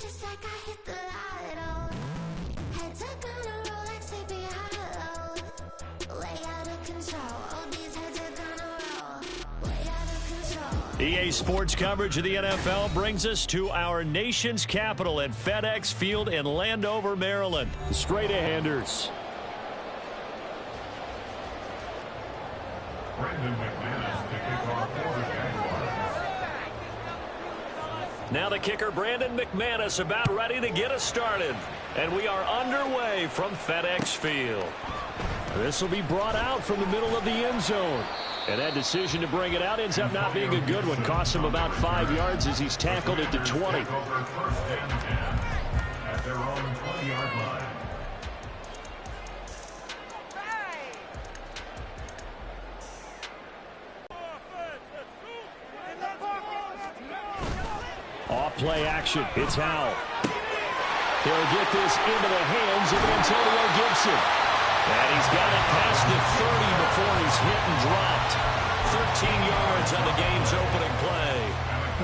just like I hit the lotto. Head to gonna roll like sleepy hollow. Way out of control. All these heads are gonna roll. Way out of control. EA Sports coverage of the NFL brings us to our nation's capital at FedEx Field in Landover, Maryland. Straight-aheaders. Now the kicker, Brandon McManus, about ready to get us started. And we are underway from FedEx Field. This will be brought out from the middle of the end zone. And that decision to bring it out ends up not being a good one. Costs him about 5 yards as he's tackled at the 20. At their own 20-yard line. Off play action. It's Howell. He'll get this into the hands of Antonio Gibson. And he's got it past the 30 before he's hit and dropped. 13 yards on the game's opening play.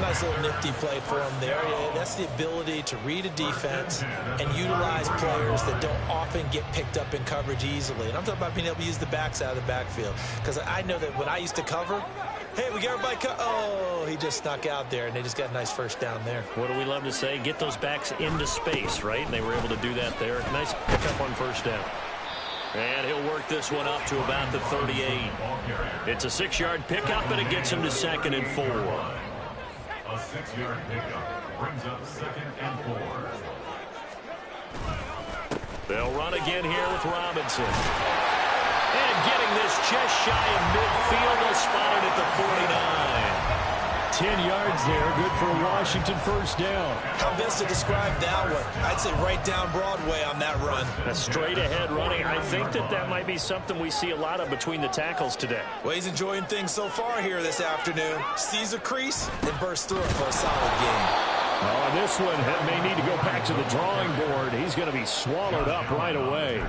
Nice little nifty play for him there. That's the ability to read a defense and utilize players that don't often get picked up in coverage easily. And I'm talking about being able to use the backs out of the backfield. Because I know that when I used to cover, hey, we got everybody oh, he just snuck out there, and they just got a nice first down there. What do we love to say? Get those backs into space, right? And they were able to do that there. Nice pickup on first down. And he'll work this one up to about the 38. It's a 6-yard pickup, and it gets him to 2nd and 4. A 6-yard pickup brings up 2nd and 4. They'll run again here with Robinson. And getting this just shy of midfield, they'll spot it at the 49. 10 yards there, good for a Washington first down. How best to describe that one? I'd say right down Broadway on that run. A straight-ahead running. I think that might be something we see a lot of between the tackles today. Well, he's enjoying things so far here this afternoon. Sees a crease and bursts through it for a solid game. Oh, this one may need to go back to the drawing board. He's going to be swallowed up right away.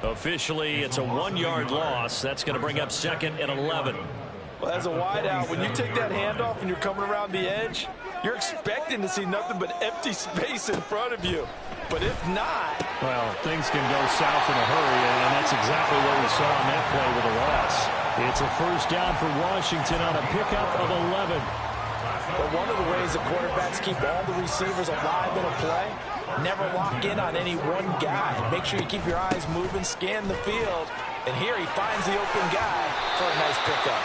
Officially, it's a 1-yard loss. That's going to bring up 2nd and 11. Well, as a wideout, when you take that handoff and you're coming around the edge, you're expecting to see nothing but empty space in front of you. But if not... well, things can go south in a hurry, and that's exactly what we saw on that play with a loss. It's a first down for Washington on a pickup of 11. But one of the ways the quarterbacks keep all the receivers alive in a play, never lock in on any one guy. Make sure you keep your eyes moving, scan the field, and here he finds the open guy for a nice pickup.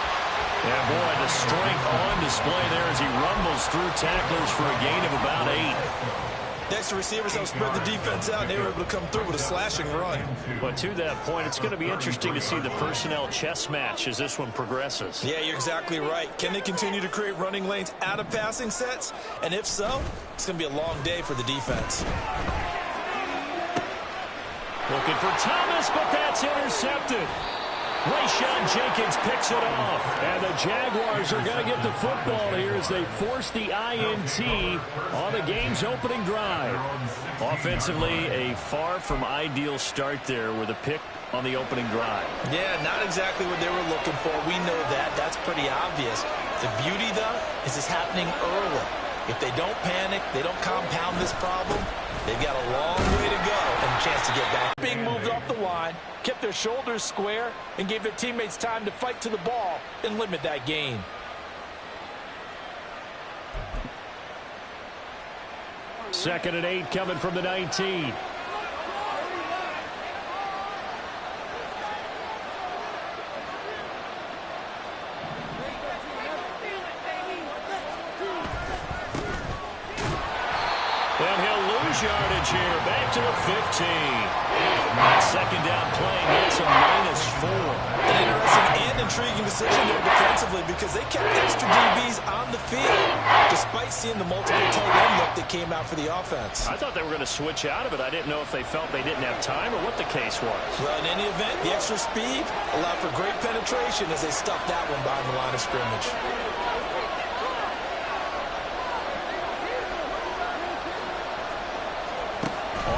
Yeah, boy, the strength on display there as he rumbles through tacklers for a gain of about 8. The extra receivers help spread the defense out, and they were able to come through with a slashing run. But to that point, it's going to be interesting to see the personnel chess match as this one progresses. Yeah, you're exactly right. Can they continue to create running lanes out of passing sets? And if so, it's going to be a long day for the defense. Looking for Thomas, but that's intercepted. Rayshawn Jenkins picks it off. And the Jaguars are going to get the football here as they force the INT on the game's opening drive. Offensively, a far from ideal start there with a pick on the opening drive. Yeah, not exactly what they were looking for. We know that. That's pretty obvious. The beauty, though, is it's happening early. If they don't panic, they don't compound this problem, they've got a long way to go and a chance to get back. Being moved off the line, kept their shoulders square, and gave their teammates time to fight to the ball and limit that gain. Second and 8 coming from the 19. And he'll lose yardage here. Back to the 15. Second down play gets a -4. An interesting and intriguing decision there defensively because they kept extra DBs on the field despite seeing the multiple tight end look that came out for the offense. I thought they were going to switch out of it. I didn't know if they felt they didn't have time or what the case was. Well, in any event, the extra speed allowed for great penetration as they stuffed that one behind the line of scrimmage.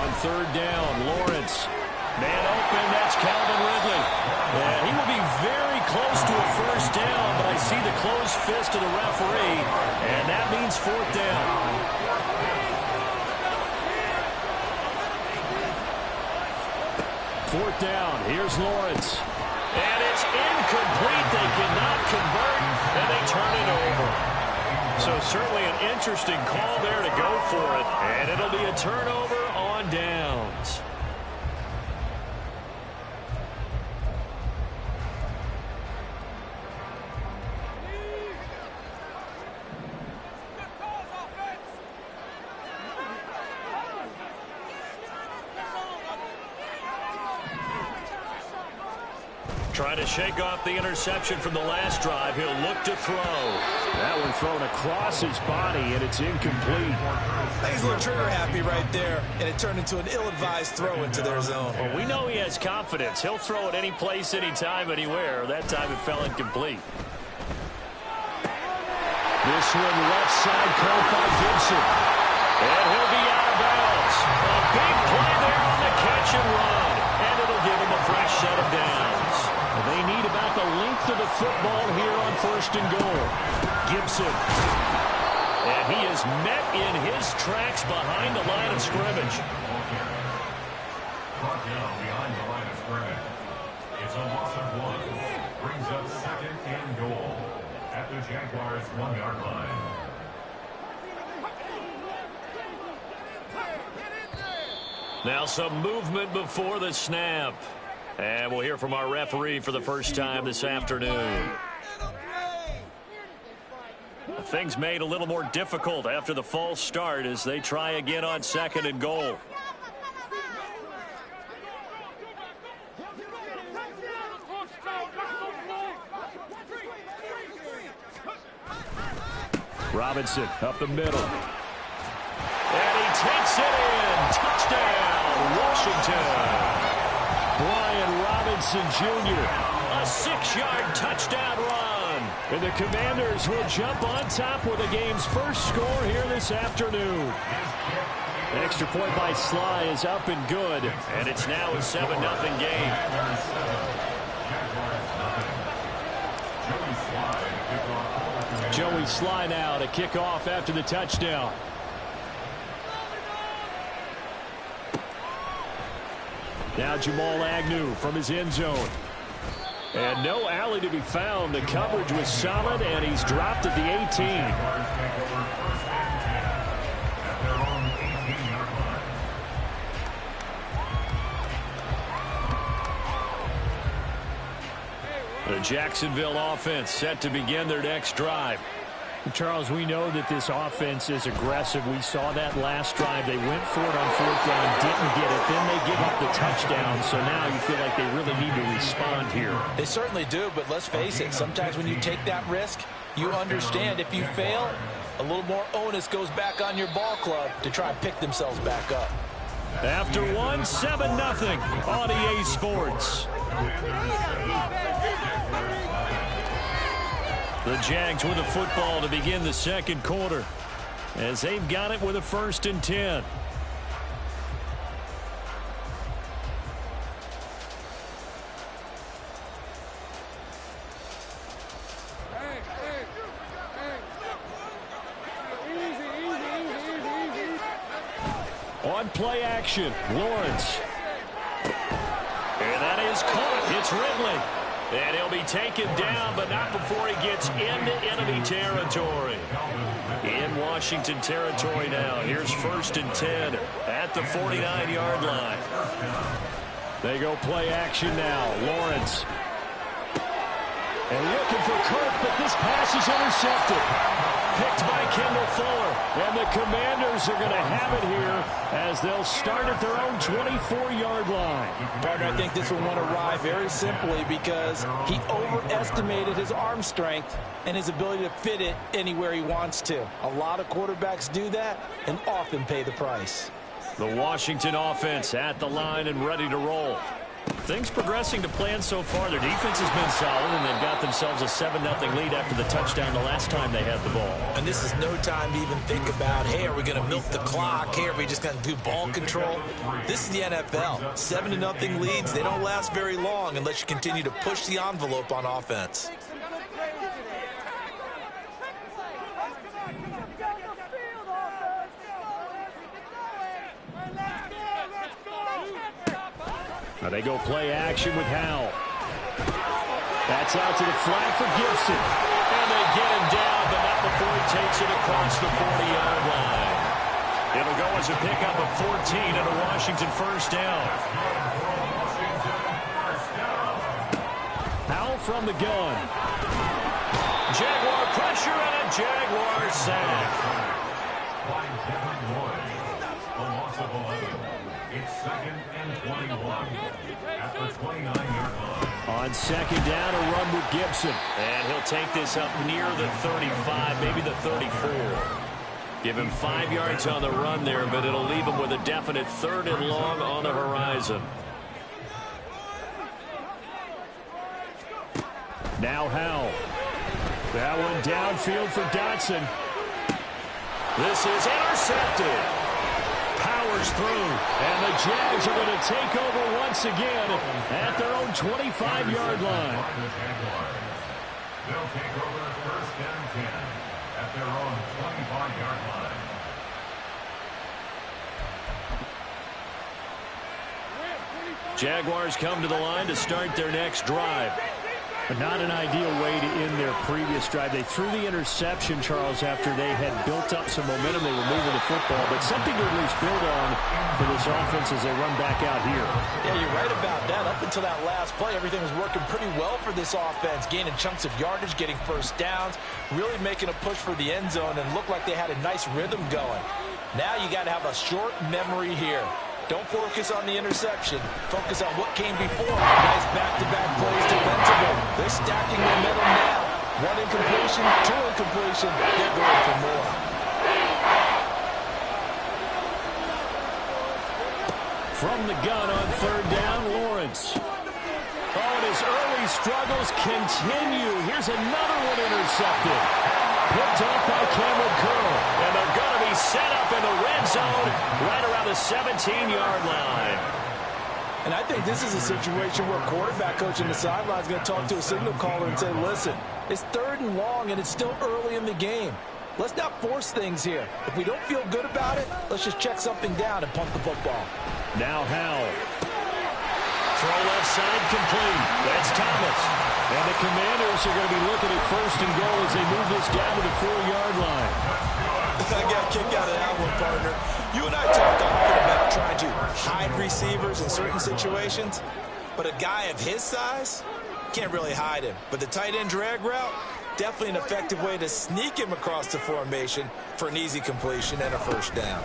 On third down, Lawrence. Man open, that's Calvin Ridley. And he will be very close to a first down, but I see the closed fist of the referee, and that means 4th down. 4th down. Here's Lawrence. And it's incomplete. They cannot convert, and they turn it over. So certainly an interesting call there to go for it. And it'll be a turnover on downs. Trying to shake off the interception from the last drive. He'll look to throw. That one thrown across his body, and it's incomplete. He's a little trigger happy right there, and it turned into an ill-advised throw into their zone. Well, we know he has confidence. He'll throw it any place, anytime, anywhere. That time it fell incomplete. This one left side caught by Gibson. And he'll be out of bounds. A big play there on the catch and run. And it'll give him a fresh set of downs. They need about the length of the football here on 1st and goal. Gibson. And he is met in his tracks behind the line of scrimmage. Brought down behind the line of scrimmage. It's a loss of 1. Brings up 2nd and goal at the Jaguars' 1-yard line. Now some movement before the snap. And we'll hear from our referee for the first time this afternoon. Things made a little more difficult after the false start as they try again on 2nd and goal. Robinson up the middle. And he takes it in. Touchdown, Washington. Brian Robinson Jr., a 6-yard touchdown run. And the Commanders will jump on top with the game's first score here this afternoon. An extra point by Sly is up and good, and it's now a 7-0 game. Joey Sly now to kick off after the touchdown. Now Jamal Agnew from his end zone. And no alley to be found. The coverage was solid, and he's dropped at the 18. The Jacksonville offense set to begin their next drive. Charles, we know that this offense is aggressive. We saw that last drive. They went for it on 4th down, didn't get it. Then they give up the touchdown. So now you feel like they really need to respond here. They certainly do, but let's face it. Sometimes when you take that risk, you understand if you fail, a little more onus goes back on your ball club to try and pick themselves back up. After 7-0 on EA Sports. The Jags with the football to begin the 2nd quarter as they've got it with a 1st and 10. On play action, Lawrence. And that is caught. It's Ridley. And he'll be taken down, but not before he gets into enemy territory. In Washington territory now. Here's 1st and 10 at the 49-yard line. They go play action now. Lawrence. And looking for Kirk, but this pass is intercepted. Picked by Kendall Fuller. And the Commanders are going to have it here as they'll start at their own 24-yard line. Partner, I think this will want to ride very simply because he overestimated his arm strength and his ability to fit it anywhere he wants to. A lot of quarterbacks do that and often pay the price. The Washington offense at the line and ready to roll. Things progressing to plan so far. Their defense has been solid, and they've got themselves a 7-0 lead after the touchdown the last time they had the ball. And this is no time to even think about, hey, are we going to milk the clock? Hey, are we just going to do ball control? This is the NFL. 7-0 leads, they don't last very long unless you continue to push the envelope on offense. Now they go play action with Howell. That's out to the flat for Gibson. And they get him down, but not before he takes it across the 40-yard line. It'll go as a pickup of 14 and a Washington first down. Howell from the gun. Jaguar pressure and a Jaguar sack. By Devin Lloyd. A loss of 11. It's 2nd and 21 at the 29-yard line. On second down, a run with Gibson. And he'll take this up near the 35, maybe the 34. Give him 5 yards on the run there, but it'll leave him with a definite 3rd and long on the horizon. Now Howell. That one downfield for Dotson. This is intercepted. Powers through, and the Jags are going to take over once again at their own 25-yard line. They'll take over 1st and 10 at their own 25-yard line. Jaguars come to the line to start their next drive. But not an ideal way to end their previous drive. They threw the interception, Charles, after they had built up some momentum. They were moving the football, but something to at least build on for this offense as they run back out here. Yeah, you're right about that. Up until that last play, everything was working pretty well for this offense, gaining chunks of yardage, getting first downs, really making a push for the end zone, and looked like they had a nice rhythm going. Now you got to have a short memory here. Don't focus on the interception. Focus on what came before. Nice back-to-back plays defensively. They're stacking momentum now. 1 incompletion, 2 incompletion. They're going for more. From the gun on 3rd down, Lawrence. Oh, and his early struggles continue. Here's another one intercepted. Picked off by Cameron Curl. And they're going to be set up in the red zone right around the 17-yard line. And I think this is a situation where quarterback coach in the sideline is going to talk to a signal caller and say, listen, it's 3rd and long and it's still early in the game. Let's not force things here. If we don't feel good about it, let's just check something down and punt the football. Now Howell. Throw left side complete. That's Thomas. And the Commanders are going to be looking at 1st and goal as they move this down to the 4-yard line. I got a kick out of that one, partner. You and I talked often about trying to hide receivers in certain situations, but a guy of his size can't really hide him. But the tight end drag route, definitely an effective way to sneak him across the formation for an easy completion and a first down.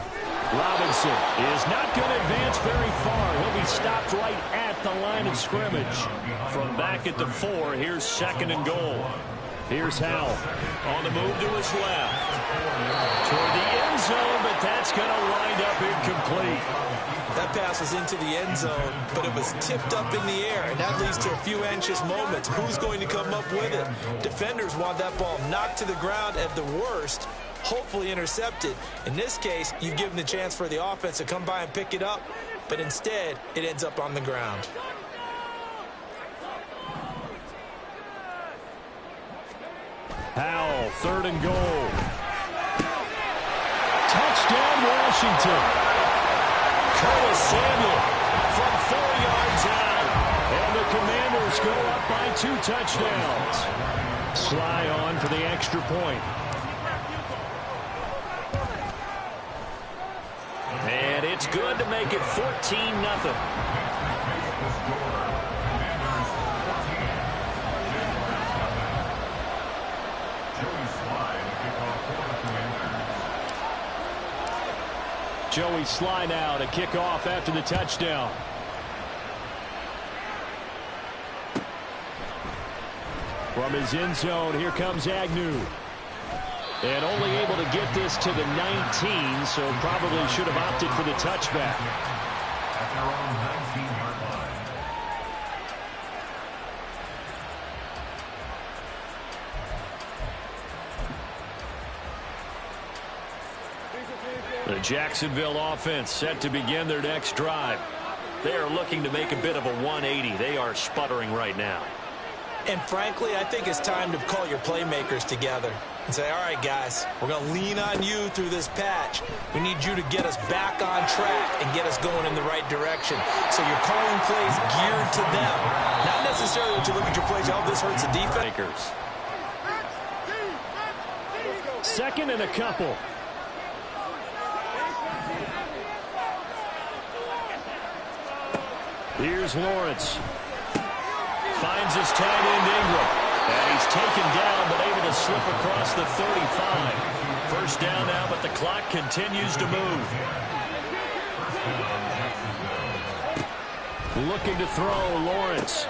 Robinson is not going to advance very far. He'll be stopped right at the line of scrimmage. From back at the 4, here's 2nd and goal. Here's Howell. On the move to his left. Toward the end zone, but that's going to wind up incomplete. That pass was into the end zone, but it was tipped up in the air, and that leads to a few anxious moments. Who's going to come up with it? Defenders want that ball knocked to the ground at the worst, hopefully intercepted. In this case, you give them the chance for the offense to come by and pick it up, but instead, it ends up on the ground. Howell, 3rd and goal. Touchdown, Washington. Curtis Samuel from 4 yards out. And the Commanders go up by 2 touchdowns. Sly on for the extra point. And it's good to make it 14-0. Joey Sly now to kick off after the touchdown. From his end zone, here comes Agnew. And only able to get this to the 19, so probably should have opted for the touchback. At their own 19-yard line. The Jacksonville offense set to begin their next drive. They are looking to make a bit of a 180. They are sputtering right now. And frankly, I think it's time to call your playmakers together. and say, all right, guys, we're going to lean on you through this patch. We need you to get us back on track and get us going in the right direction. So you're calling plays geared to them. Not necessarily that you look at your plays, oh, this hurts the defense. Second and a couple. Here's Lawrence. Finds his tight end Ingram. And he's taken down, but able to slip across the 35. First down now, but the clock continues to move. Looking to throw, Lawrence.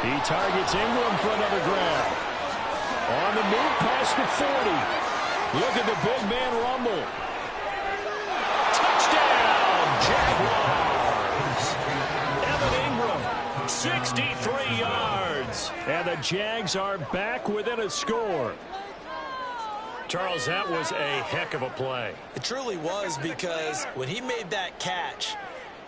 He targets Ingram for another grab. On the move past the 40. Look at the big man rumble. Touchdown, Jaguars. Evan Ingram, 63 yards. And the Jags are back within a score. Charles, that was a heck of a play. It truly was, because when he made that catch,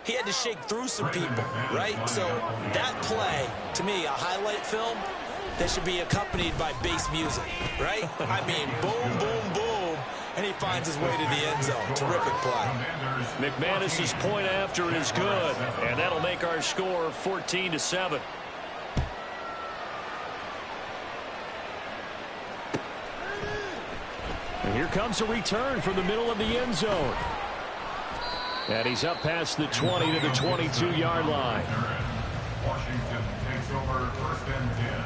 he had to shake through some people, right? So that play, to me, a highlight film that should be accompanied by bass music, right? I mean, boom, boom, boom, and he finds his way to the end zone. Terrific play. McManus's point after is good, and that'll make our score 14-7. And here comes a return from the middle of the end zone. And he's up past the 20 to the 22-yard line. Washington takes over first and 10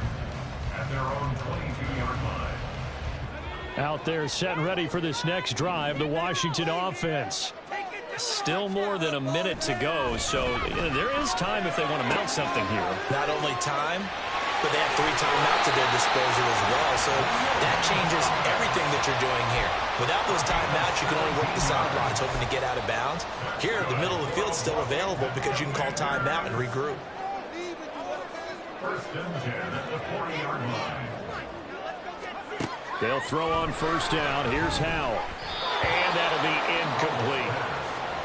at their own 22-yard line. Out there set and ready for this next drive, the Washington offense. Still more than a minute to go, so there is time if they want to mount something here. Not only time, but they have 3 timeouts at their disposal as well, so that changes everything that you're doing here. Without those timeouts, you can only work the sidelines, hoping to get out of bounds. Here, the middle of the field's still available because you can call timeout and regroup. First and 10 at the 40-yard line. They'll throw on first down. Here's Howell. And that'll be incomplete.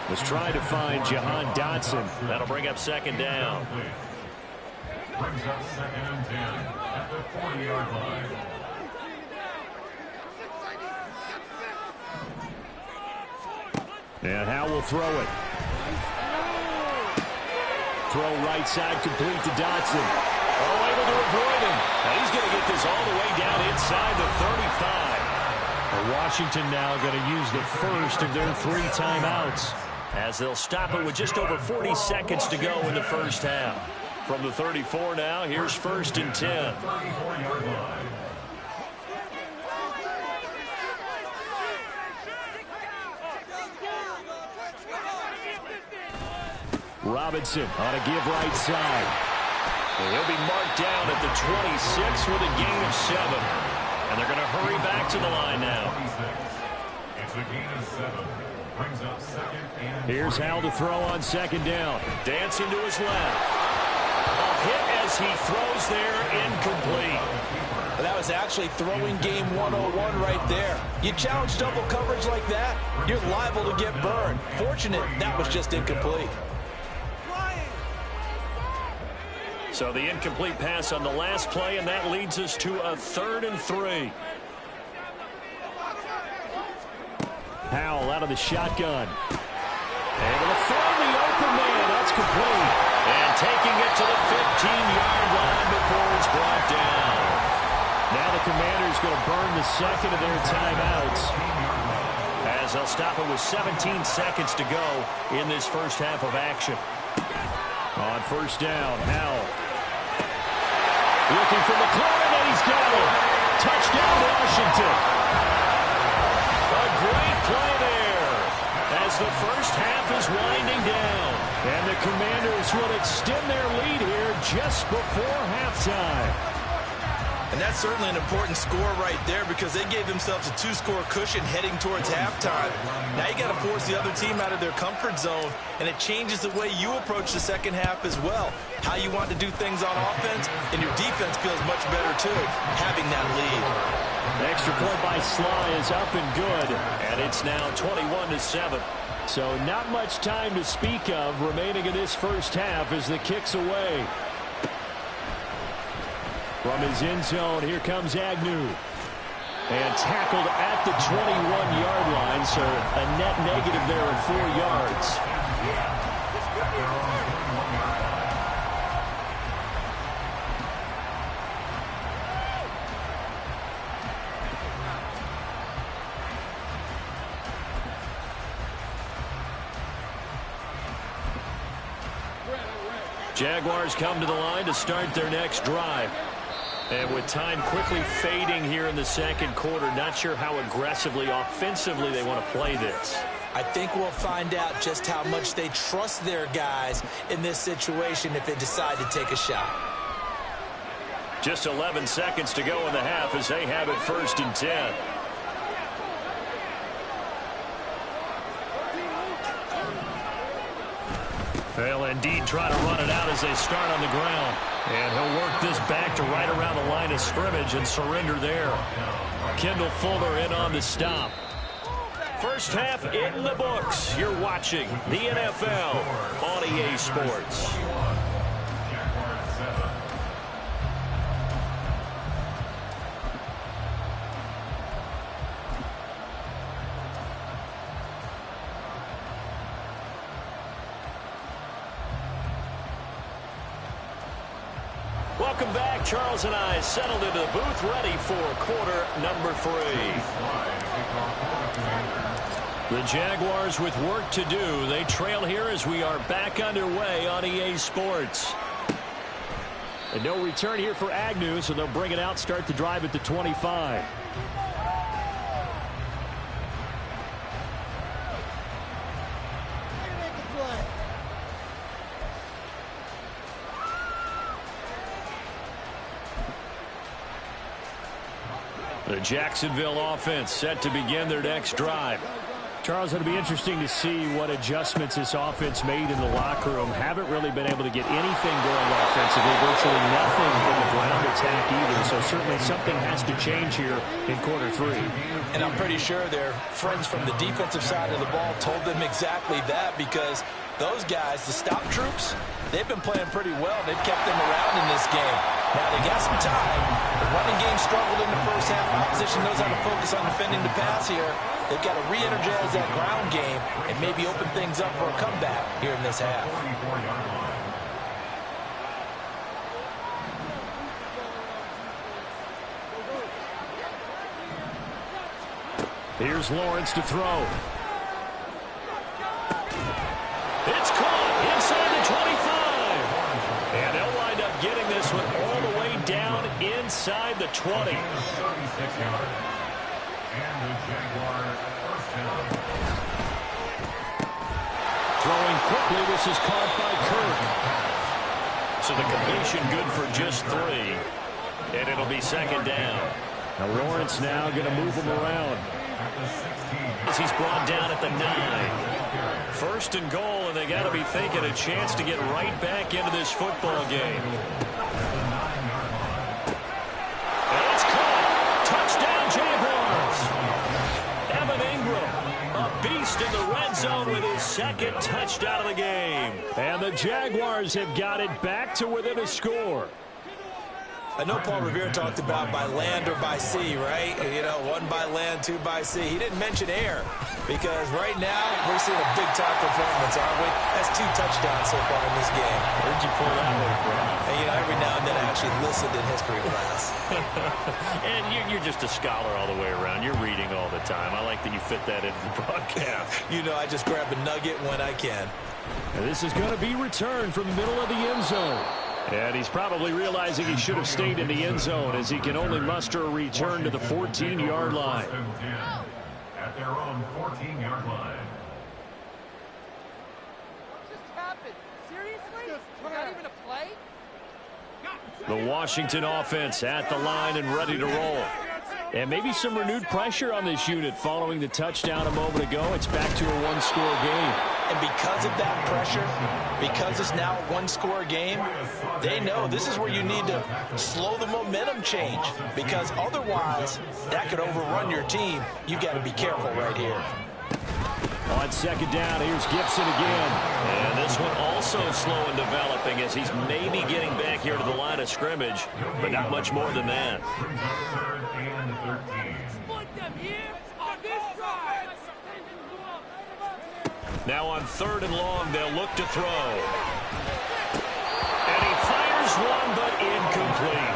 Was trying to find Jahan Dotson. That'll bring up second down. Brings up second and 10 at the 40-yard line. And Howell will throw it. Throw right side complete to Dotson. Oh, able to avoid him. Now he's going to get this all the way down inside the 35. Washington now going to use the first of their 3 timeouts, as they'll stop it with just over 40 seconds to go in the first half. From the 34 now, here's first and 10. 34-yard line. Robinson on a give right side. And he'll be marked down at the 26 with a gain of 7. And they're going to hurry back to the line now. It's a gain of 7. Brings up second and Here's Howell to throw on second down. Dancing to his left. A hit as he throws there, incomplete. But that was actually throwing game 101 right there. You challenge double coverage like that, you're liable to get burned. Fortunate that was just incomplete. So the incomplete pass on the last play, and that leads us to a 3rd and 3. Howell out of the shotgun. Able to find the open man. That's complete. And taking it to the 15-yard line before it's brought down. Now the Commanders going to burn the second of their timeouts, as they'll stop it with 17 seconds to go in this first half of action. On first down, Howell. Looking for McLaurin, and he's got it. Touchdown, Washington. A great play there, as the first half is winding down. And the Commanders will extend their lead here just before halftime. And that's certainly an important score right there, because they gave themselves a 2-score cushion heading towards halftime. Now you got to force the other team out of their comfort zone, and it changes the way you approach the second half as well. How you want to do things on offense, and your defense feels much better too, having that lead. The extra point by Sly is up and good, and it's now 21-7. So not much time to speak of remaining in this first half as the kick's away. From his end zone, here comes Agnew. And tackled at the 21-yard line, so a net negative there of 4 yards. Jaguars come to the line to start their next drive. And with time quickly fading here in the second quarter, not sure how aggressively, offensively they want to play this. I think we'll find out just how much they trust their guys in this situation if they decide to take a shot. Just 11 seconds to go in the half as they have it 1st and 10. They'll indeed try to run it out as they start on the ground. And he'll work this back to right around the line of scrimmage and surrender there. Kendall Fuller in on the stop. First half in the books. You're watching the NFL on EA Sports. Welcome back. Charles and I settled into the booth ready for quarter number 3. The Jaguars with work to do. They trail here as we are back underway on EA Sports. And no return here for Agnew, so they'll bring it out, start the drive at the 25. The Jacksonville offense set to begin their next drive. Charles, it'll be interesting to see what adjustments this offense made in the locker room. Haven't really been able to get anything going offensively, virtually nothing in the ground attack either. So certainly something has to change here in quarter 3. And I'm pretty sure their friends from the defensive side of the ball told them exactly that, because those guys, the stop troops, they've been playing pretty well. They've kept them around in this game. Now they got some time. The running game struggled in the first half. Opposition knows how to focus on defending the pass here. They've got to re-energize that ground game and maybe open things up for a comeback here in this half. Here's Lawrence to throw. It's caught inside the 25. And they'll wind up getting this one all the way down inside the 20. Throwing quickly, this is caught by Kirk. So the completion good for just 3. And it'll be second down. Now Lawrence now going to move him around. As he's brought down at the 9. First and goal, and they got to be thinking a chance to get right back into this football game. And it's caught. Touchdown, Jaguars. Evan Ingram, a beast in the red zone with his second touchdown of the game. And the Jaguars have got it back to within a score. I know Paul Revere talked about by land or by sea, right? You know, 1 by land, 2 by sea. He didn't mention air, because right now we're seeing a big-time performance, aren't we? That's 2 touchdowns so far in this game. Where'd you pull that one from? And, you know, every now and then I actually listened in history class. And you're just a scholar all the way around. You're reading all the time. I like that you fit that into the broadcast. You know, I just grab a nugget when I can. And this is going to be returned from the middle of the end zone. And he's probably realizing he should have stayed in the end zone, as he can only muster a return to the 14-yard line. At their own 14-yard line. What just happened? Seriously? Is that even a play? The Washington offense at the line and ready to roll. And maybe some renewed pressure on this unit following the touchdown a moment ago. It's back to a 1-score game. And because of that pressure, because it's now a 1-score game, they know this is where you need to slow the momentum change, because otherwise that could overrun your team. You got to be careful right here. On second down, here's Gibson again. And this one also slow in developing, as he's maybe getting back here to the line of scrimmage, but not much more than that. Brings up 3rd and 13. Now on 3rd and long, they'll look to throw. And he fires one, but incomplete.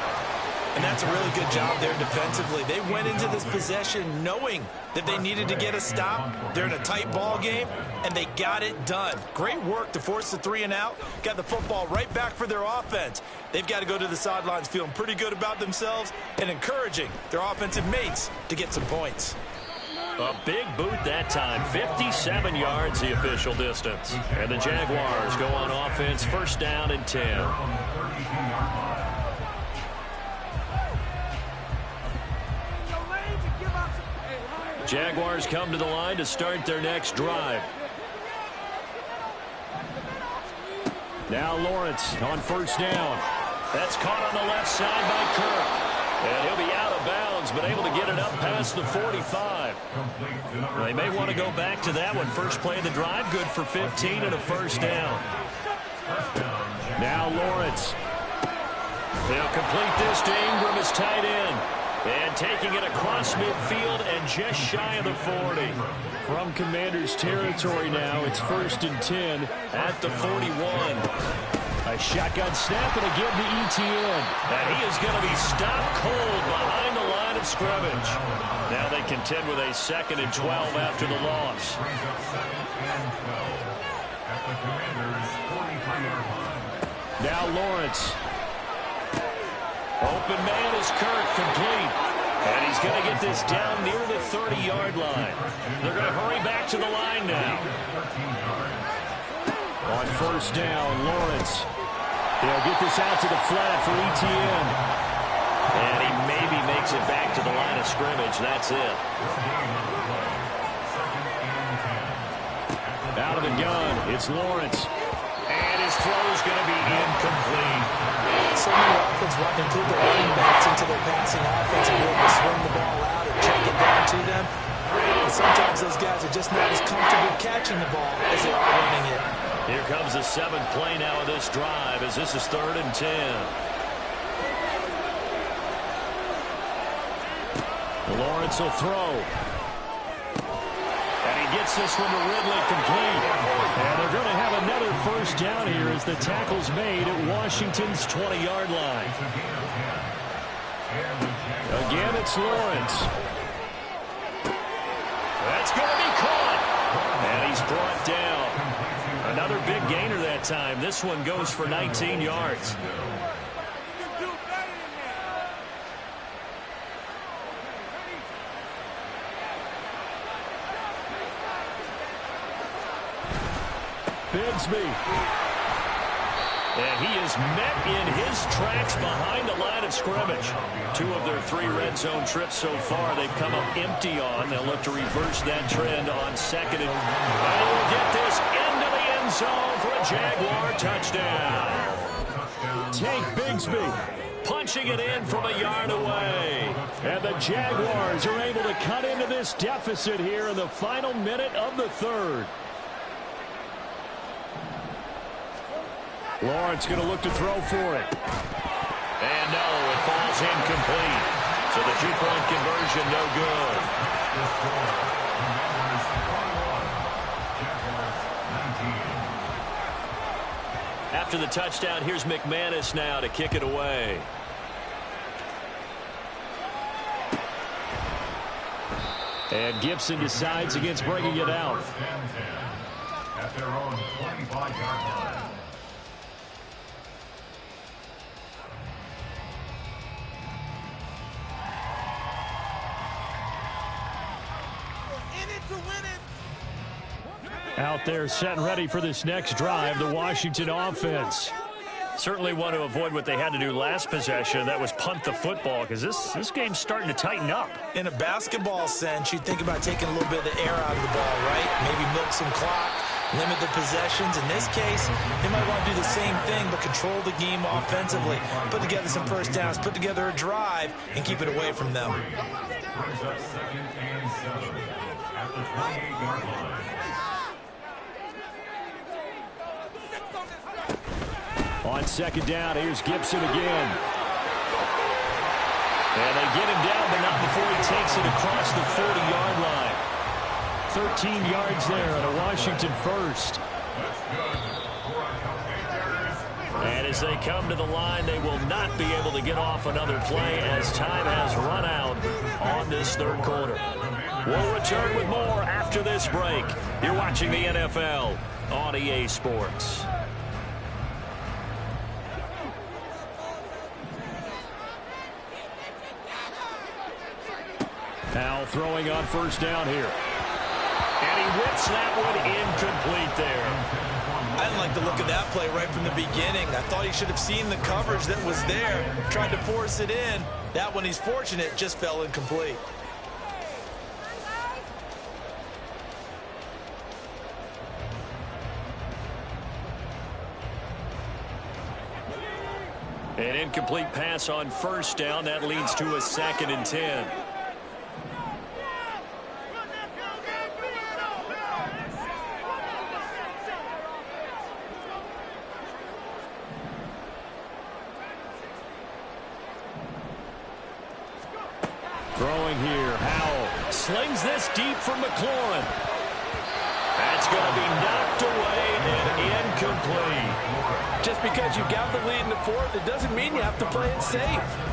And that's a really good job there defensively. They went into this possession knowing that they needed to get a stop. They're in a tight ball game, and they got it done. Great work to force the 3 and out. Got the football right back for their offense. They've got to go to the sidelines feeling pretty good about themselves and encouraging their offensive mates to get some points. A big boot that time. 57 yards the official distance. And the Jaguars go on offense, 1st down and 10. Jaguars come to the line to start their next drive. Now Lawrence on 1st down. That's caught on the left side by Kirk. And he'll be out of bounds, but able to get it up past the 45. They may want to go back to that one. First play of the drive, good for 15 and a 1st down. Now Lawrence. They'll complete this to Ingram as tight end. And taking it across midfield and just shy of the 40. From Commander's territory now, it's 1st and 10 at the 41. A shotgun snap and a give to Etienne. And he is going to be stopped cold behind the line of scrimmage. Now they contend with a 2nd and 12 after the loss. Now Lawrence. Open man is Kirk, complete. And he's going to get this down near the 30-yard line. They're going to hurry back to the line now. On 1st down, Lawrence. They'll get this out to the flat for Etienne. And he maybe makes it back to the line of scrimmage. That's it. Out of the gun, it's Lawrence. And his throw's going to be incomplete. So many offenses want to include their running backs into their passing offense and be able to swing the ball out or check it down to them. But sometimes those guys are just not as comfortable catching the ball as they are running it. Here comes the 7th play now of this drive as this is 3rd and 10. Lawrence will throw. And he gets this one to Ridley, complete. And they're going to have another 1st down here as the tackle's made at Washington's 20-yard line. Again, it's Lawrence. That's going to be caught. And he's brought down. Another big gainer that time. This one goes for 19 yards. Bigsby. And he is met in his tracks behind the line of scrimmage. 2 of their 3 red zone trips so far they've come up empty on. They'll look to reverse that trend on 2nd. And we'll get this into the end zone for a Jaguar touchdown. Tank Bigsby punching it in from a yard away. And the Jaguars are able to cut into this deficit here in the final minute of the 3rd. Lawrence going to look to throw for it. And no, it falls incomplete. So the 2-point conversion no good. After the touchdown, here's McManus now to kick it away. And Gibson decides against bringing it out. At their own 25-yard line. Out there set and ready for this next drive, the Washington offense. Certainly want to avoid what they had to do last possession. That was punt the football, because this game's starting to tighten up. In a basketball sense, you think about taking a little bit of the air out of the ball, right? Maybe milk some clock, limit the possessions. In this case, they might want to do the same thing, but control the game offensively. Put together some 1st downs, put together a drive, and keep it away from them. Brings up 2nd and 7 at the 28-yard line. On 2nd down, here's Gibson again. And they get him down, but not before he takes it across the 40-yard line. 13 yards there and a Washington first. And as they come to the line, they will not be able to get off another play as time has run out on this third quarter. We'll return with more after this break. You're watching the NFL on EA Sports. Now throwing on first down here. And he whips that one incomplete there. I didn't like the look of that play right from the beginning. I thought he should have seen the coverage that was there, tried to force it in. That one, he's fortunate, just fell incomplete. An incomplete pass on first down. That leads to a 2nd and 10. Throwing here, Howell slings this deep for McLaurin. That's going to be knocked away and incomplete. Just because you got the lead in the fourth, it doesn't mean you have to play it safe.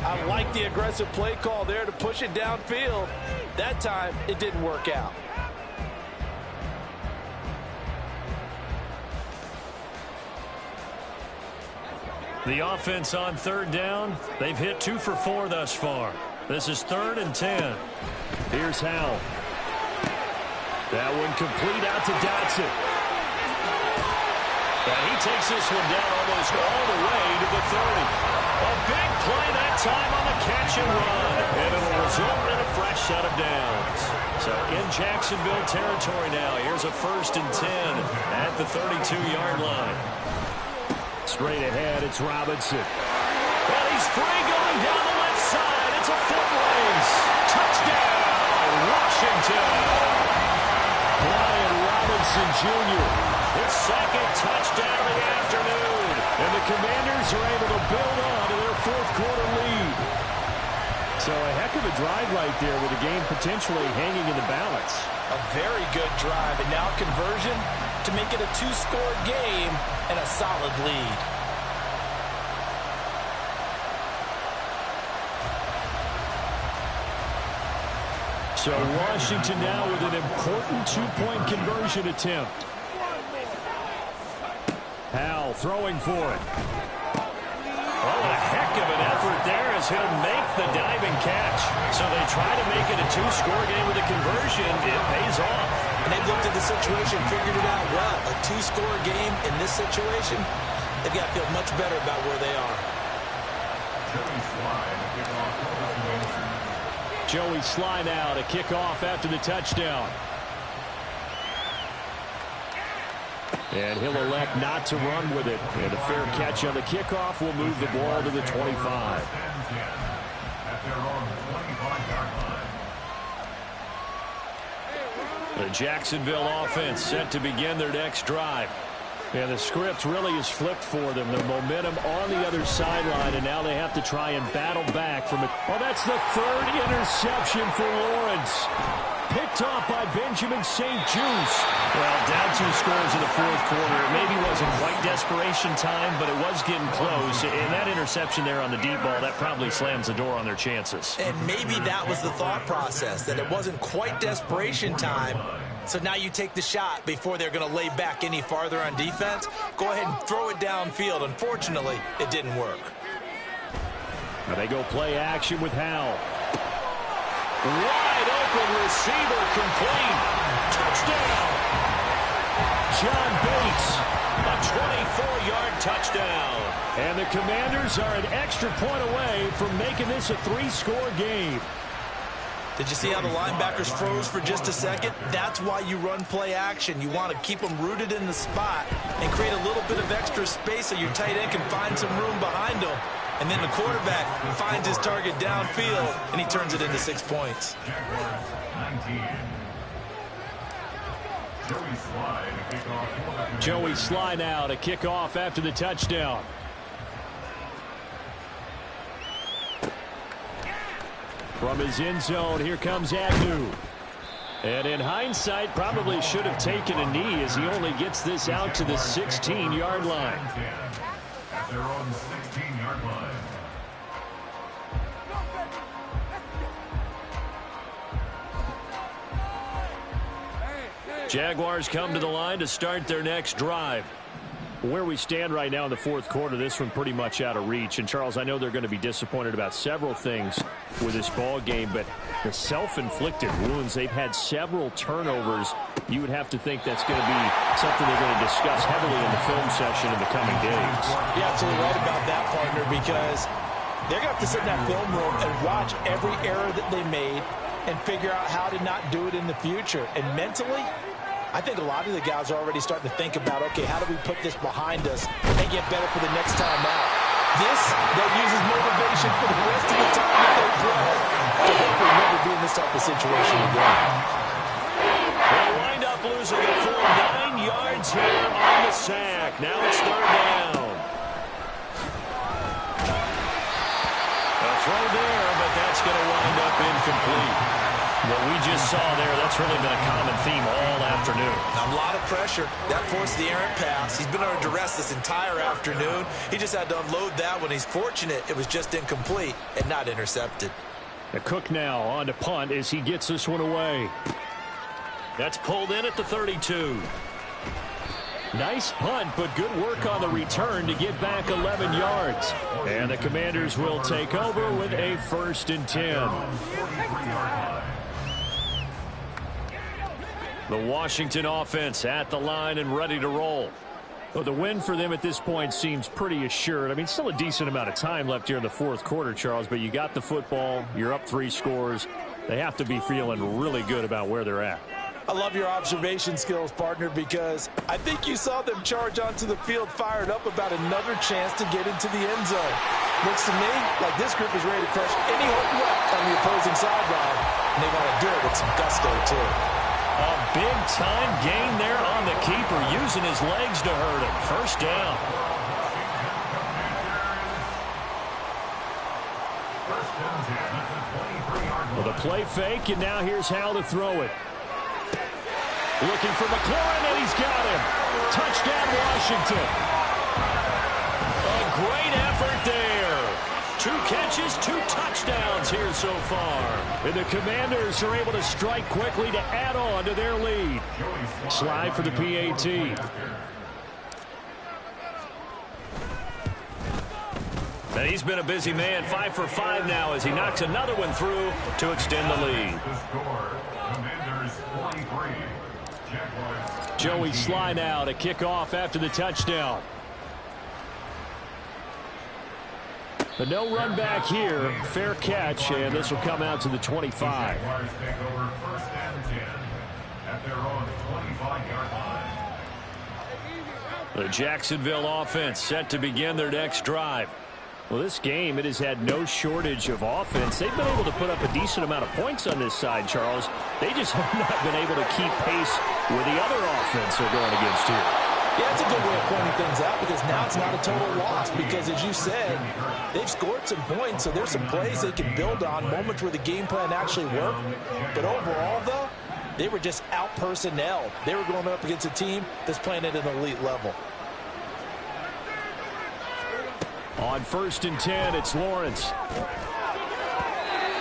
I like the aggressive play call there to push it downfield. That time, it didn't work out. The offense on third down, they've hit 2 for 4 thus far. This is 3rd and 10. Here's Howell. That one complete out to Dotson. And he takes this one down almost all the way to the 30. A big play that time on the catch and run. And it'll result in a fresh set of downs. So in Jacksonville territory now. Here's a 1st and 10 at the 32-yard line. Straight ahead, it's Robinson. Well, he's free going down the left side. It's a foot race. Touchdown, Washington. Brian Robinson Jr., his 2nd touchdown of the afternoon. And the Commanders are able to build on to their 4th quarter lead. So a heck of a drive right there with the game potentially hanging in the balance. A very good drive, and now conversion to make it a 2-score game and a solid lead. So Washington now with an important 2-point conversion attempt. Howell throwing for it. Oh, what a heck of an effort there as he'll make the diving catch. So they try to make it a 2-score game with a conversion. It pays off. And they've looked at the situation, figured it out well. A 2-score game in this situation, they've got to feel much better about where they are. Joey Sly now to kick off after the touchdown. And he'll elect not to run with it. And a fair catch on the kickoff will move the ball to the 25. The Jacksonville offense set to begin their next drive. And the script really is flipped for them. The momentum on the other sideline, and now they have to try and battle back from it. Oh, that's the 3rd interception for Lawrence. Picked off by Benjamin St-Juste. Well, down 2 scores in the 4th quarter. It maybe wasn't quite desperation time, but it was getting close. And that interception there on the deep ball, that probably slams the door on their chances. And maybe that was the thought process, that it wasn't quite desperation time. So now you take the shot before they're going to lay back any farther on defense. Go ahead and throw it downfield. Unfortunately, it didn't work. Now they go play action with Howell. Wide open receiver complete. Touchdown. John Bates, a 24-yard touchdown. And the Commanders are an extra point away from making this a 3-score game. Did you see how the linebackers froze for just a second? That's why you run play action. You want to keep them rooted in the spot and create a little bit of extra space so your tight end can find some room behind them. And then the quarterback finds his target downfield, and he turns it into 6 points. Joey Sly now to kick off after the touchdown. From his end zone, here comes Agnew. And in hindsight, probably should have taken a knee as he only gets this out to the 16-yard line. At their own 16-yard line. Jaguars come to the line to start their next drive. Where we stand right now in the fourth quarter, this one pretty much out of reach. And, Charles, I know they're going to be disappointed about several things with this ball game, but the self-inflicted wounds, they've had several turnovers. You would have to think that's going to be something they're going to discuss heavily in the film session in the coming days. You're absolutely right about that, partner, because they're going to have to sit in that film room and watch every error that they made and figure out how to not do it in the future. And mentally, I think a lot of the guys are already starting to think about, okay, how do we put this behind us and get better for the next time out? This, that uses motivation for the rest of the time that they play to hopefully never be in this type of situation again. They'll wind up losing a full 9 yards here on the sack. Now it's third down. A throw there, but that's going to wind up incomplete. What we just saw there, that's really been a common theme all afternoon. A lot of pressure. That forced the errant pass. He's been under duress this entire afternoon. He just had to unload that one. He's fortunate it was just incomplete and not intercepted. The Cook now on to punt as he gets this one away. That's pulled in at the 32. Nice punt, but good work on the return to get back 11 yards. And the Commanders will take over with a 1st and 10. The Washington offense at the line and ready to roll. Well, the win for them at this point seems pretty assured. I mean, still a decent amount of time left here in the fourth quarter, Charles, but you got the football. You're up 3 scores. They have to be feeling really good about where they're at. I love your observation skills, partner, because I think you saw them charge onto the field fired up about another chance to get into the end zone. Looks to me like this group is ready to crush any hope left on the opposing sideline, and they want to do it with some gusto, too. A big-time gain there on the keeper, using his legs to hurt him. First down. Well, the play fake, and now here's how to throw it. Looking for McLaurin, and he's got him. Touchdown, Washington. A great effort there. 2 catches, 2 touchdowns here so far. And the Commanders are able to strike quickly to add on to their lead. Slide for the PAT. And he's been a busy man, 5 for 5 now as he knocks another one through to extend the lead. Joey Slye now to kick off after the touchdown. But no run back here. Fair catch, and this will come out to the 25. The Jacksonville offense set to begin their next drive. Well, this game, it has had no shortage of offense. They've been able to put up a decent amount of points on this side, Charles. They just have not been able to keep pace with the other offense they're going against here. Yeah, it's a good way of pointing things out because now it's not a total loss because, as you said, they've scored some points, so there's some plays they can build on, moments where the game plan actually worked. But overall, though, they were just out-personnelled. They were going up against a team that's playing at an elite level. On 1st and 10, it's Lawrence.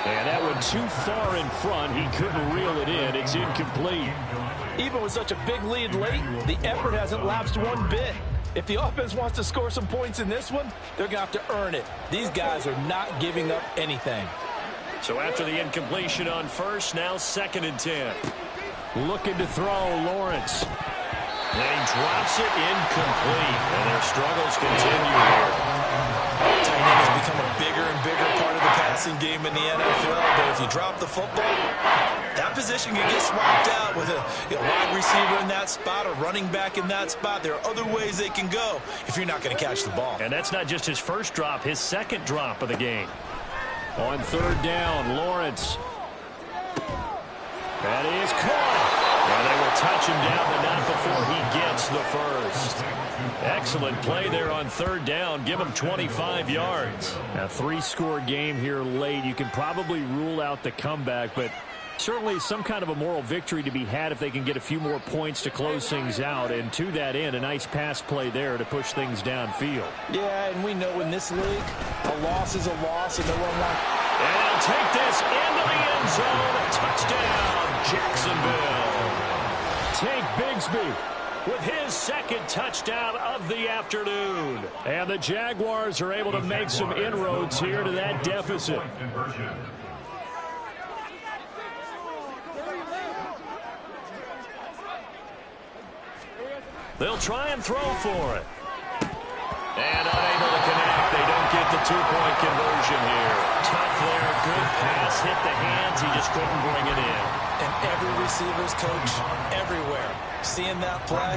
And that one too far in front. He couldn't reel it in. It's incomplete. Even with such a big lead late, the effort hasn't lapsed one bit. If the offense wants to score some points in this one, they're going to have to earn it. These guys are not giving up anything. So after the incompletion on 1st, now 2nd and 10. Looking to throw, Lawrence. And he drops it incomplete. And their struggles continue here. Tight end has become a bigger and bigger part of the passing game in the NFL. But if you drop the football, that position can get swapped out with a wide receiver in that spot, a running back in that spot. There are other ways they can go if you're not going to catch the ball. And that's not just his first drop, his 2nd drop of the game. On 3rd down, Lawrence. That is caught. And they will touch him down, but not before he gets the first. Excellent play there on third down. Give him 25 yards. A 3-score game here late. You can probably rule out the comeback, but certainly some kind of a moral victory to be had if they can get a few more points to close things out. And to that end, a nice pass play there to push things downfield. Yeah, and we know in this league, a loss is a loss, and no one wants. And he'll take this into the end zone. Touchdown, Jacksonville. Tank Bigsby with his second touchdown of the afternoon. And the Jaguars are able to make some inroads here to that deficit. They'll try and throw for it. And unable to connect. They don't get the two-point conversion here. Tough there. Good pass. Hit the hands. He just couldn't bring it in. And every receiver's coach everywhere. Seeing that play,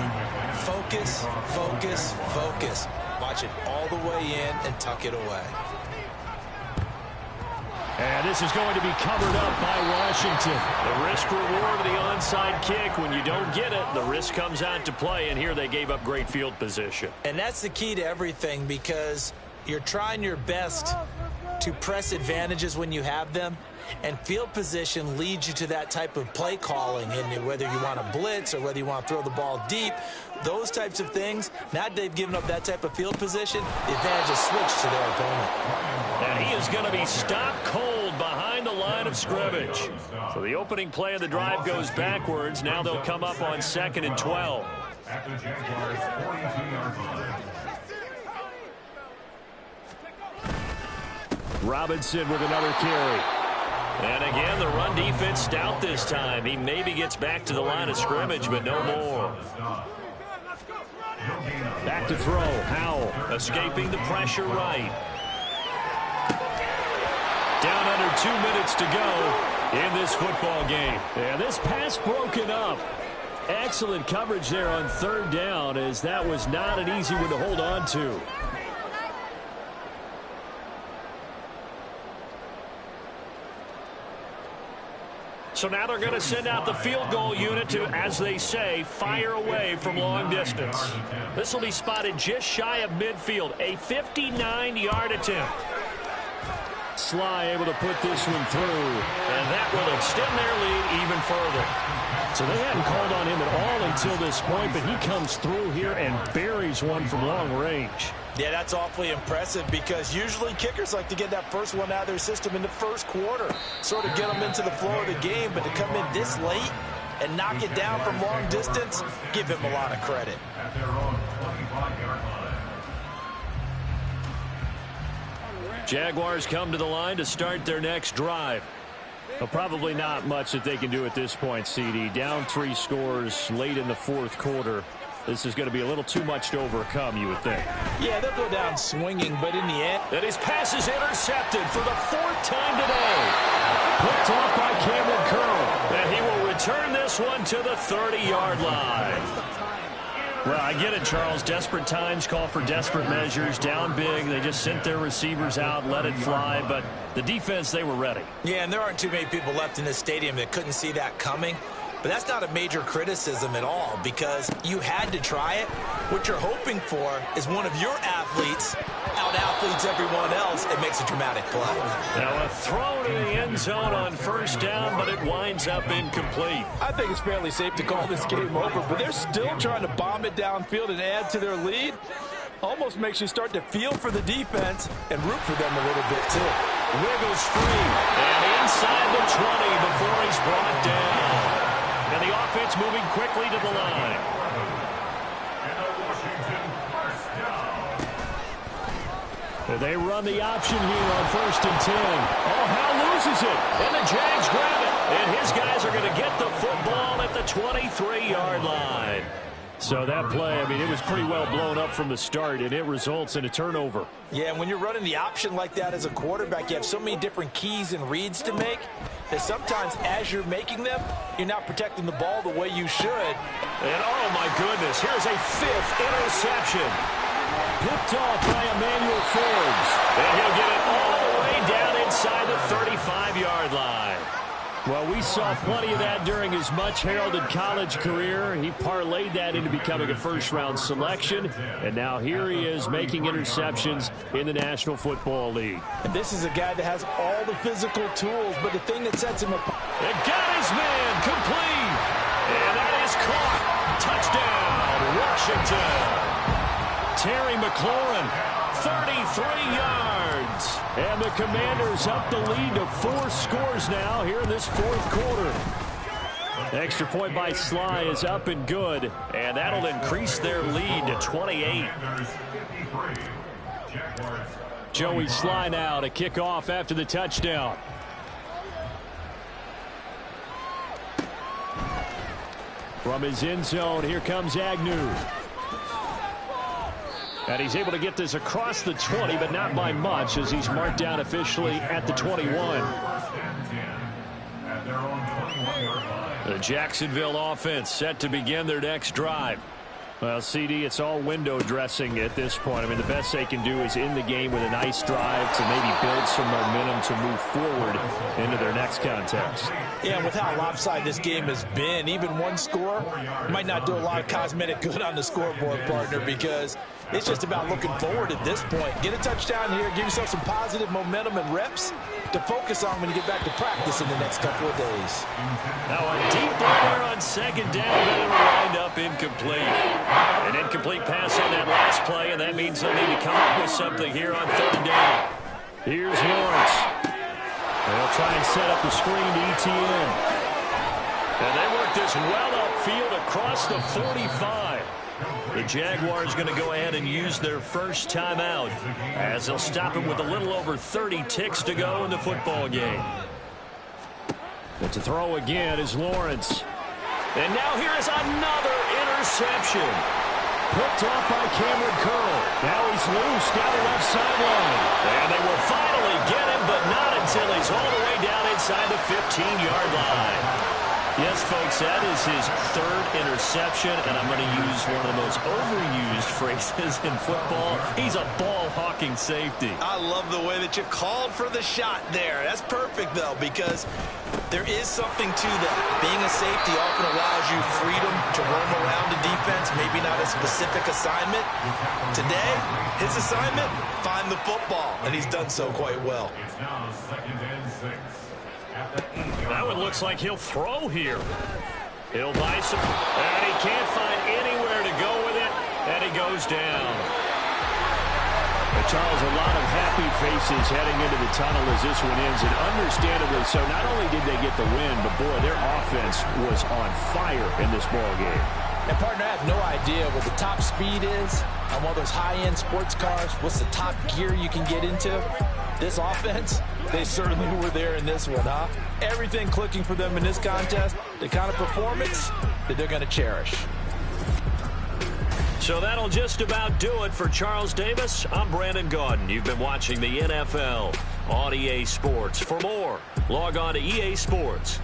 focus, focus, focus. Watch it all the way in and tuck it away. And this is going to be covered up by Washington. The risk-reward of the onside kick. When you don't get it, the risk comes out to play, and here they gave up great field position. And that's the key to everything, because you're trying your best to press advantages when you have them, and field position leads you to that type of play calling. And whether you want to blitz or whether you want to throw the ball deep, those types of things, now that they've given up that type of field position, the advantage is switched to their opponent. And he is going to be stopped cold behind the line of scrimmage. So the opening play of the drive goes backwards. Now they'll come up on 2nd and 12. At the Jaguars' 42-yard line. Robinson with another carry. And again, the run defense stout this time. He maybe gets back to the line of scrimmage, but no more. Back to throw. Howell escaping the pressure right. Down under 2 minutes to go in this football game. And this pass broken up. Excellent coverage there on third down, as that was not an easy one to hold on to. So now they're going to send out the field goal unit to, as they say, fire away from long distance. This will be spotted just shy of midfield. A 59-yard attempt. Sly able to put this one through, and that will extend their lead even further. So they hadn't called on him at all until this point, but he comes through here and buries one from long range. Yeah, that's awfully impressive, because usually kickers like to get that first one out of their system in the first quarter, sort of get them into the flow of the game, but to come in this late and knock it down from long distance, give him a lot of credit. At their own 25-yard line. Jaguars come to the line to start their next drive. Well, probably not much that they can do at this point, CD. Down 3 scores late in the fourth quarter. This is going to be a little too much to overcome, you would think. Yeah, they'll go down swinging, but in the end... And his pass is intercepted for the 4th time today. Picked off by Cameron Curl. And he will return this one to the 30-yard line. Well, I get it, Charles. Desperate times call for desperate measures. Down big. They just sent their receivers out, let it fly. But the defense, they were ready. Yeah, and there aren't too many people left in this stadium that couldn't see that coming. But that's not a major criticism at all, because you had to try it. What you're hoping for is one of your athletes out-athletes everyone else and makes a dramatic play. Now a throw to the end zone on first down, but it winds up incomplete. I think it's fairly safe to call this game over, but they're still trying to bomb it downfield and add to their lead. Almost makes you start to feel for the defense and root for them a little bit, too. Wiggles free, and inside the 20 before he's brought down. And the offense moving quickly to the line. They run the option here on 1st and 10. Oh, Howell loses it, and the Jags grab it. And his guys are going to get the football at the 23-yard line. So that play, I mean, it was pretty well blown up from the start, and it results in a turnover. Yeah, and when you're running the option like that as a quarterback, you have so many different keys and reads to make that sometimes as you're making them, you're not protecting the ball the way you should. And, oh, my goodness, here's a 5th interception. Picked off by Emmanuel Forbes. And he'll get it all the way down inside the 35-yard line. Well, we saw plenty of that during his much-heralded college career. He parlayed that into becoming a first-round selection, and now here he is making interceptions in the National Football League. And this is a guy that has all the physical tools, but the thing that sets him apart. It got his man complete, and that is caught. Touchdown, Washington. Terry McLaurin, 33 yards. And the Commanders up the lead to 4 scores now here in this fourth quarter. Extra point by Sly is up and good, and that'll increase their lead to 28. Joey Sly now to kick off after the touchdown. From his end zone, here comes Agnew. And he's able to get this across the 20, but not by much, as he's marked down officially at the 21. The Jacksonville offense set to begin their next drive. Well, CD, it's all window dressing at this point. I mean, the best they can do is end the game with a nice drive to maybe build some momentum to move forward into their next contest. Yeah, with how lopsided this game has been, even one score might not do a lot of cosmetic good on the scoreboard, partner, because it's just about looking forward at this point. Get a touchdown here, give yourself some positive momentum and reps to focus on when you get back to practice in the next couple of days. Now a deep ball there on second down, but it'll wind up incomplete. An incomplete pass on that last play, and that means they'll need to come up with something here on third down. Here's Lawrence. They'll try and set up the screen to Etienne. And they work this well upfield across the 45. The Jaguars going to go ahead and use their first timeout, as they'll stop him with a little over 30 ticks to go in the football game. But to throw again is Lawrence. And now here is another interception. Picked off by Cameron Curl. Now he's loose down the left sideline. And they will finally get him, but not until he's all the way down inside the 15-yard line. Yes, folks, that is his third interception, and I'm going to use one of the most overused phrases in football. He's a ball-hawking safety. I love the way that you called for the shot there. That's perfect, though, because there is something to that. Being a safety often allows you freedom to roam around the defense, maybe not a specific assignment. Today, his assignment, find the football, and he's done so quite well. It's now 2nd and 6. That one looks like he'll throw here. He'll buy some, and he can't find anywhere to go with it, and he goes down. But Charles, a lot of happy faces heading into the tunnel as this one ends, and understandably so. Not only did they get the win, but boy, their offense was on fire in this ball game. And, partner, I have no idea what the top speed is on one of those high-end sports cars. What's the top gear you can get into? This offense, they certainly were there in this one, huh? Everything clicking for them in this contest, the kind of performance that they're going to cherish. So that'll just about do it for Charles Davis. I'm Brandon Gaudin. You've been watching the NFL on EA Sports. For more, log on to EA Sports.